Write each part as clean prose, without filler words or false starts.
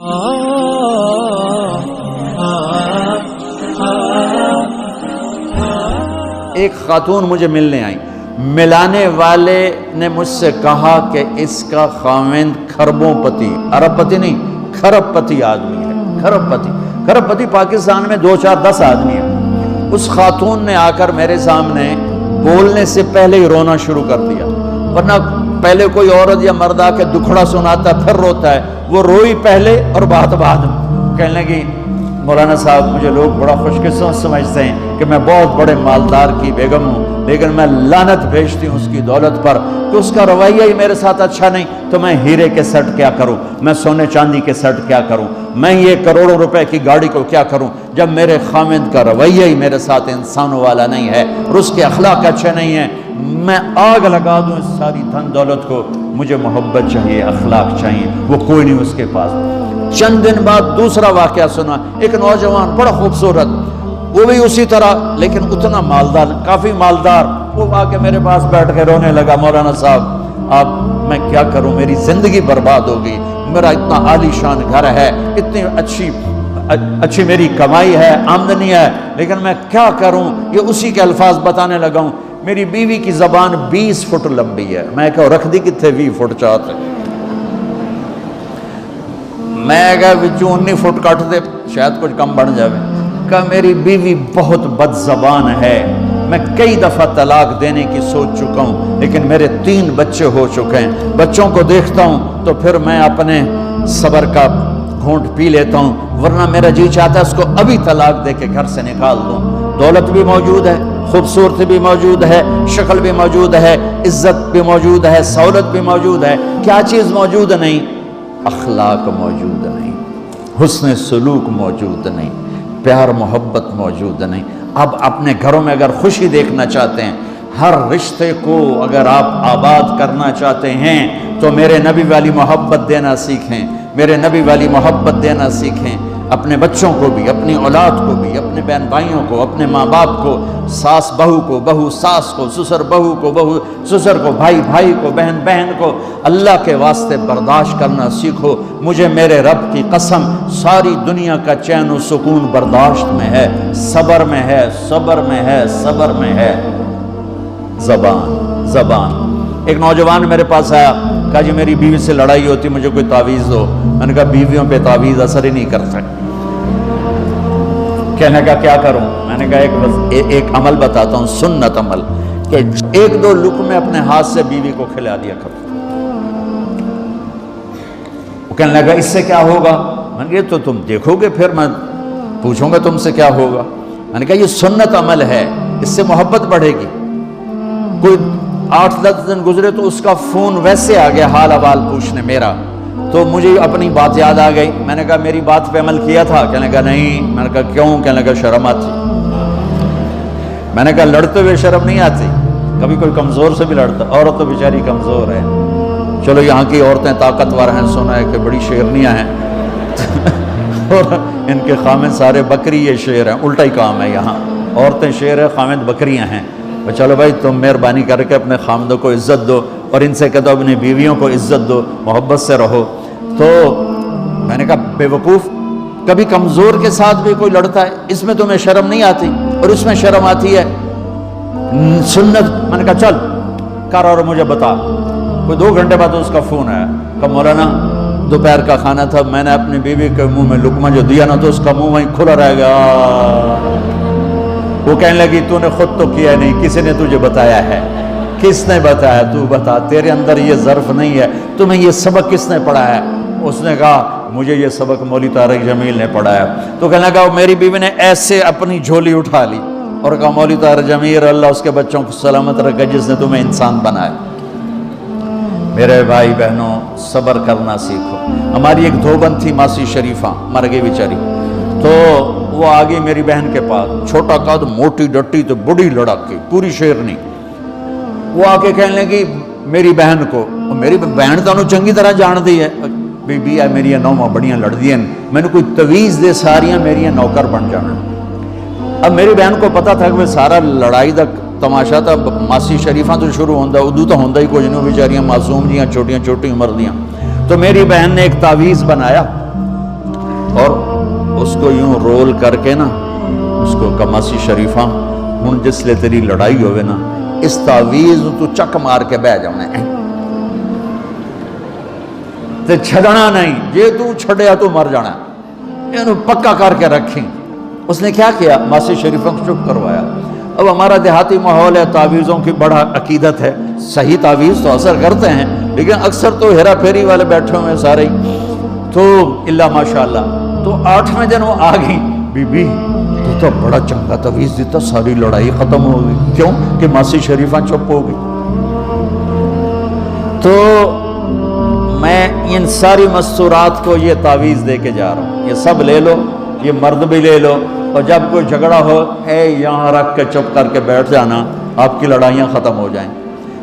ایک خاتون مجھے ملنے آئی، ملانے والے نے مجھ سے کہا کہ اس کا خاوند کھربوں پتی، ارب پتی نہیں، کھرب پتی آدمی ہے، کھرب پتی پاکستان میں 2-4-10 آدمی ہیں۔ اس خاتون نے آ کر میرے سامنے بولنے سے پہلے ہی رونا شروع کر دیا، ورنہ پہلے کوئی عورت یا مرد آ کے دکھڑا سناتا پھر روتا ہے، وہ روئی پہلے اور بات بعد میں۔ کہنے لگی مولانا صاحب مجھے لوگ بڑا خوش قسمت سمجھتے ہیں کہ میں بہت بڑے مالدار کی بیگم ہوں، لیکن میں لعنت بھیجتی ہوں اس کی دولت پر کہ اس کا رویہ ہی میرے ساتھ اچھا نہیں، تو میں ہیرے کے سیٹ کیا کروں، میں سونے چاندی کے سیٹ کیا کروں، میں یہ کروڑوں روپے کی گاڑی کو کیا کروں جب میرے خامند کا رویہ ہی میرے ساتھ انسانوں والا نہیں ہے اور اس کے اخلاق اچھے نہیں ہیں۔ میں آگ لگا دوں اس ساری دھن دولت کو، مجھے محبت چاہیے، اخلاق چاہیے، وہ کوئی نہیں اس کے پاس۔ چند دن بعد دوسرا واقعہ سنا، ایک نوجوان بڑا خوبصورت، وہ بھی اسی طرح لیکن اتنا مالدار، کافی مالدار، وہ آ کے میرے پاس بیٹھ کے رونے لگا، مولانا صاحب آپ میں کیا کروں، میری زندگی برباد ہو گئی، میرا اتنا عالی شان گھر ہے، اتنی اچھی میری کمائی ہے، آمدنی ہے، لیکن میں کیا کروں۔ یہ اسی کے الفاظ بتانے لگا ہوں، میری بیوی کی زبان 20 فٹ لمبی ہے، میں کہا رکھ دی کتنے 20 فٹ چاہتے، میں کہا بچوں 19 فٹ کٹ دے شاید کچھ کم بڑھ جاوے۔ کہا میری بیوی بہت بد زبان ہے، میں کئی دفعہ طلاق دینے کی سوچ چکا ہوں، لیکن میرے 3 بچے ہو چکے ہیں، بچوں کو دیکھتا ہوں تو پھر میں اپنے صبر کا گھونٹ پی لیتا ہوں، ورنہ میرا جی چاہتا ہے اس کو ابھی طلاق دے کے گھر سے نکال دوں۔ دولت بھی موجود ہے، خوبصورتی بھی موجود ہے، شکل بھی موجود ہے، عزت بھی موجود ہے، سہولت بھی موجود ہے، کیا چیز موجود نہیں؟ اخلاق موجود نہیں، حسن سلوک موجود نہیں، پیار محبت موجود نہیں۔ اب اپنے گھروں میں اگر خوشی دیکھنا چاہتے ہیں، ہر رشتے کو اگر آپ آباد کرنا چاہتے ہیں تو میرے نبی والی محبت دینا سیکھیں، میرے نبی والی محبت دینا سیکھیں، اپنے بچوں کو بھی، اپنی اولاد کو بھی، اپنے بہن بھائیوں کو، اپنے ماں باپ کو، ساس بہو کو، بہو ساس کو، سسر بہو کو، بہو سسر کو، بھائی بھائی کو، بہن بہن کو، اللہ کے واسطے برداشت کرنا سیکھو۔ مجھے میرے رب کی قسم ساری دنیا کا چین و سکون برداشت میں ہے، صبر میں ہے، صبر میں ہے، صبر میں ہے۔ زبان۔ ایک نوجوان میرے پاس آیا، کہا جی میری بیوی سے لڑائی ہوتی، مجھے کوئی تعویذ دو۔ میں نے کہا بیویوں پہ تعویذ اثر ہی نہیں کرتا۔ کہنے کا کیا کروں؟ میں نے کہا ایک عمل بتاتا ہوں، سنت عمل، کہ 1-2 لقمے اپنے ہاتھ سے بیوی کو کھلا دیا کرو۔ وہ کہنے لگا اس سے کیا ہوگا؟ میں نے کہا تو تم دیکھو گے، پھر میں پوچھوں گا تم سے کیا ہوگا۔ میں نے کہا یہ سنت عمل ہے، اس سے محبت بڑھے گی۔ کوئی 8-10 دن گزرے تو اس کا فون ویسے آ گیا حال احوال پوچھنے میرا، تو مجھے اپنی بات یاد آ گئی۔ میں نے کہا میری بات پہ عمل کیا تھا؟ کہنے لگا نہیں۔ میں نے کہا کیوں؟ کہنے لگا شرم آتی۔ میں نے کہا لڑتے ہوئے شرم نہیں آتی؟ کبھی کوئی کمزور سے بھی لڑتا، عورت تو بیچاری کمزور ہے، چلو یہاں کی عورتیں طاقتور ہیں، سنا ہے کہ بڑی شیرنیاں ہیں اور ان کے خامد سارے بکری یہ شیر ہیں، الٹا ہی کام ہے، یہاں عورتیں شیر ہے، خامد بکریاں ہیں۔ چلو بھائی تم مہربانی کر کے اپنے خامدوں کو عزت دو، اور ان سے کہہ دو اپنی بیویوں کو عزت دو، محبت سے رہو۔ تو میں نے کہا بے وقوف، کبھی کمزور کے ساتھ بھی کوئی لڑتا ہے، اس میں تمہیں شرم نہیں آتی؟ اور اس میں شرم آتی ہے سنت۔ میں نے کہا چل کر اور مجھے بتا۔ کوئی 2 گھنٹے بعد اس کا فون آیا، کہا مولانا دوپہر کا کھانا تھا، میں نے اپنی بیوی کے منہ میں لقمہ جو دیا نا تو اس کا منہ وہیں کھلا رہ گیا۔ وہ کہنے لگی تو نے خود تو کیا نہیں، کسی نے تجھے بتایا ہے؟ کس نے بتایا؟ تو بتا، تیرے اندر یہ ظرف نہیں ہے، تمہیں یہ سبق کس نے پڑھایا ہے؟ اس نے کہا مجھے یہ سبق مولوی طارق جمیل نے پڑھایا۔ تو کہنے لگا میری بیوی نے ایسے اپنی جھولی اٹھا لی اور کہا مولوی طارق جمیل اللہ اس کے بچوں کو سلامت رکھے جس نے تمہیں انسان بنایا۔ میرے بھائی بہنوں صبر کرنا سیکھو۔ ہماری ایک دھوبند تھی ماسی شریفہ، مر گئی بیچاری، تو وہ آگئی میری بہن کے پاس، چھوٹا قد، موٹی ڈٹی تو بڑی لڑکی، پوری شیرنی۔ وہ آ کے کہنے لگی میری بہن کو، میری بہن تو انہوں چنگی طرح جان دی ہے، بی بی ہے میری نوما بڑیاں لڑ دی ہیں، میں نے کوئی تویز دے ساریاں میری نوکر بن جانا۔ اب میری بہن کو پتا تھا کہ سارا لڑائی دا تماشا تھا، ماسی شریفہ تو شروع ہوندہ، اردو تو ہوندہ ہی کچھ نہیں، بیچاریاں معصوم جیاں چھوٹیاں چھوٹی عمر دیاں۔ تو میری بہن نے ایک تعویذ بنایا، اور اس کو یوں رول کر کے نا اس کو کماسی شریفہ ہن جس لے تیری لڑائی ہوئے نا اس تعویز تو چک مار کے بہ جاؤں تے چھڑنا نہیں، جے تو چھڑیا تو مر جانا، انہوں پکا کر کے رکھیں۔ اس نے کیا کیا؟ ماسی شریفوں کو چپ کروایا۔ اب ہمارا دیہاتی ماحول ہے، تعویذوں کی بڑا عقیدت ہے، صحیح تعویذ تو اثر کرتے ہیں لیکن اکثر تو ہیرا پھیری والے بیٹھے ہوئے سارے ہی، تو اللہ ماشاءاللہ۔ تو 8ویں دن وہ آ گئی، بی بی تو بڑا چنگا تعویذ دیتا، ساری لڑائی ختم ہو گئی۔ کیوں کہ ماسی شریفہ چپ ہو گئی۔ تو میں ان ساری مستورات کو یہ تعویذ دے کے جا رہا ہوں، یہ سب لے لو، یہ مرد بھی لے لو، اور جب کوئی جھگڑا ہو یہاں رکھ کے چپ کر کے بیٹھ جانا، آپ کی لڑائیاں ختم ہو جائیں۔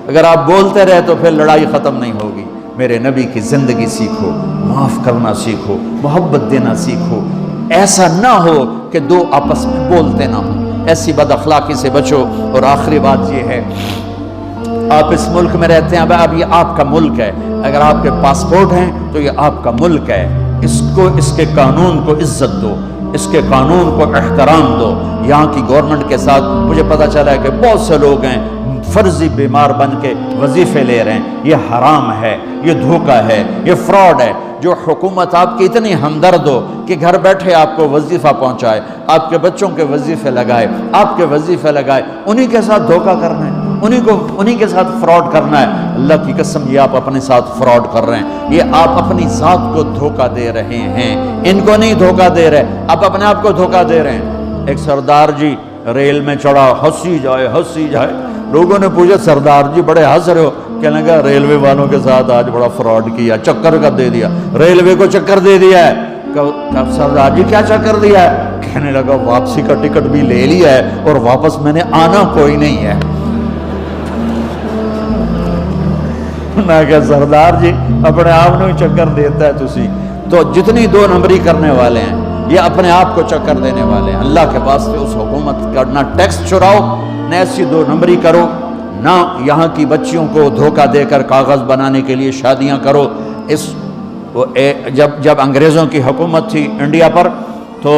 اگر آپ بولتے رہے تو پھر لڑائی ختم نہیں ہوگی۔ میرے نبی کی زندگی سیکھو، معاف کرنا سیکھو، محبت دینا سیکھو۔ ایسا نہ ہو کہ دو آپس میں بولتے نہ ہوں، ایسی بد اخلاقی سے بچو۔ اور آخری بات یہ ہے، آپ اس ملک میں رہتے ہیں، اب یہ آپ کا ملک ہے، اگر آپ کے پاسپورٹ ہیں تو یہ آپ کا ملک ہے، اس کو، اس کے قانون کو عزت دو، اس کے قانون کو احترام دو۔ یہاں کی گورنمنٹ کے ساتھ مجھے پتہ چلا ہے کہ بہت سے لوگ ہیں فرضی بیمار بن کے وظیفے لے رہے ہیں، یہ حرام ہے، یہ دھوکہ ہے، یہ فراڈ ہے۔ جو حکومت آپ کی اتنی ہمدرد ہو کہ گھر بیٹھے آپ کو وظیفہ پہنچائے، آپ کے بچوں کے وظیفے لگائے، آپ کے وظیفے لگائے، انہی کے ساتھ دھوکہ کرنا ہے، انہی کے ساتھ فراڈ کرنا ہے۔ اللہ کی قسم یہ آپ اپنے ساتھ فراڈ کر رہے ہیں، یہ آپ اپنی ذات کو دھوکہ دے رہے ہیں، ان کو نہیں دھوکہ دے رہے، آپ اپنے آپ کو دھوکہ دے رہے ہیں۔ ایک سردار جی ریل میں چڑھا، ہنسی جائے، لوگوں نے پوچھا سردار جی بڑے ہنس رہے ہو؟ کہنے لگا ریلوے والوں کے ساتھ آج بڑا فراڈ کیا، چکر کا دے دیا، ریلوے کو چکر دے دیا ہے۔ سردار جی کیا چکر دیا ہے؟ کہنے لگا واپسی کا ٹکٹ بھی لے لیا ہے اور واپس میں نے آنا کوئی نہیں ہے۔ میں کہا سردار جی اپنے آپ نے چکر دیتا ہے تسی تو جتنی 2 نمبری کرنے والے ہیں یہ اپنے آپ کو چکر دینے والے ہیں۔ اللہ کے واسطے اس حکومت کا نہ ٹیکس چراؤ، نہ ایسی 2 نمبری کرو، نہ یہاں کی بچیوں کو دھوکہ دے کر کاغذ بنانے کے لیے شادیاں کرو۔ جب انگریزوں کی حکومت تھی انڈیا پر تو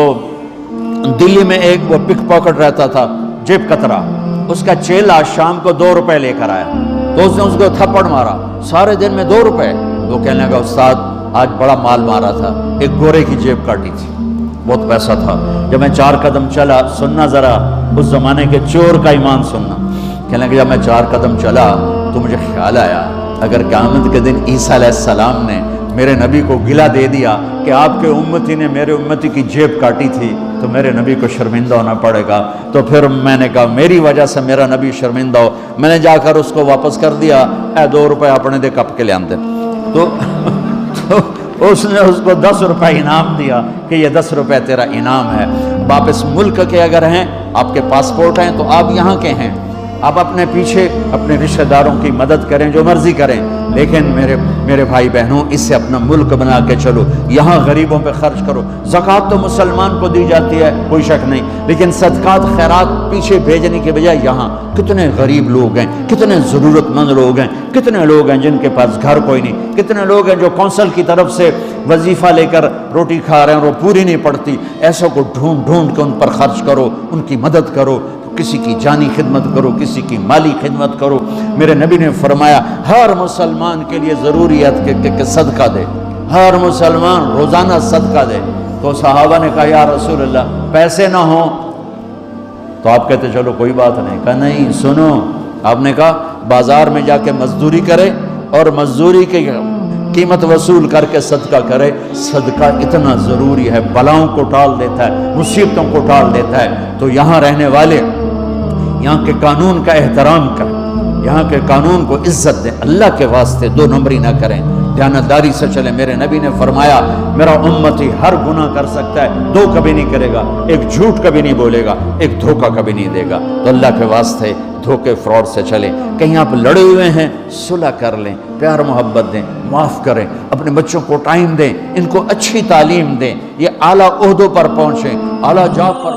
دلی میں ایک وہ پک پاکٹ رہتا تھا، جیب کترا، اس کا چیلا شام کو 2 روپے لے کر آیا تو اس نے اس کو تھپڑ مارا، سارے دن میں 2 روپے۔ وہ کہنے لگا استاد آج بڑا مال مارا تھا، ایک گورے کی جیب کاٹی تھی، بہت پیسہ تھا۔ جب میں 4 قدم چلا، سننا ذرا اس زمانے کے چور کا ایمان سننا، کہنے لگا جب میں 4 قدم چلا تو مجھے خیال آیا اگر قیامت کے دن عیسیٰ علیہ السلام نے میرے نبی کو گلہ دے دیا کہ آپ کے امتی نے میرے امتی کی جیب کاٹی تھی تو میرے نبی کو شرمندہ ہونا پڑے گا۔ تو پھر میں نے کہا میری وجہ سے میرا نبی شرمندہ ہو، میں نے جا کر اس کو واپس کر دیا، 2 روپے اپنے دے کپ کے لے آندے۔ تو اس نے اس کو 10 روپے انعام دیا کہ یہ 10 روپے تیرا انعام ہے۔ آپ اس ملک کے اگر ہیں، آپ کے پاسپورٹ ہیں تو آپ یہاں کے ہیں، آپ اپنے پیچھے اپنے رشتہ داروں کی مدد کریں، جو مرضی کریں، لیکن میرے بھائی بہنوں اس سے اپنا ملک بنا کے چلو، یہاں غریبوں پہ خرچ کرو۔ زکوٰۃ تو مسلمان کو دی جاتی ہے کوئی شک نہیں، لیکن صدقات خیرات پیچھے بھیجنے کے بجائے یہاں کتنے غریب لوگ ہیں، کتنے ضرورت مند لوگ ہیں، کتنے لوگ ہیں جن کے پاس گھر کوئی نہیں، کتنے لوگ ہیں جو کونسل کی طرف سے وظیفہ لے کر روٹی کھا رہے ہیں اور وہ پوری نہیں پڑتی، ایسوں کو ڈھونڈ کے ان پر خرچ کرو، ان کی مدد کرو، کسی کی جانی خدمت کرو، کسی کی مالی خدمت کرو۔ میرے نبی نے فرمایا ہر مسلمان کے لیے ضروری ہے کہ صدقہ دے، ہر مسلمان روزانہ صدقہ دے۔ تو صحابہ نے کہا یا رسول اللہ پیسے نہ ہوں تو آپ کہتے چلو کوئی بات نہیں، کہا نہیں سنو، آپ نے کہا بازار میں جا کے مزدوری کرے اور مزدوری کی قیمت وصول کر کے صدقہ کرے۔ صدقہ اتنا ضروری ہے، بلاؤں کو ٹال دیتا ہے، مصیبتوں کو ٹال دیتا ہے۔ تو یہاں رہنے والے یہاں کے قانون کا احترام کریں، یہاں کے قانون کو عزت دیں، اللہ کے واسطے 2 نمبری نہ کریں، دیانتداری سے چلیں۔ میرے نبی نے فرمایا میرا امتی ہر گناہ کر سکتا ہے، 2 کبھی نہیں کرے گا، ایک جھوٹ کبھی نہیں بولے گا، ایک دھوکہ کبھی نہیں دے گا۔ تو اللہ کے واسطے دھوکے فراڈ سے چلیں۔ کہیں آپ لڑے ہوئے ہیں صلح کر لیں، پیار محبت دیں، معاف کریں، اپنے بچوں کو ٹائم دیں، ان کو اچھی تعلیم دیں، یہ اعلیٰ عہدوں پر پہنچیں، اعلیٰ جاب پر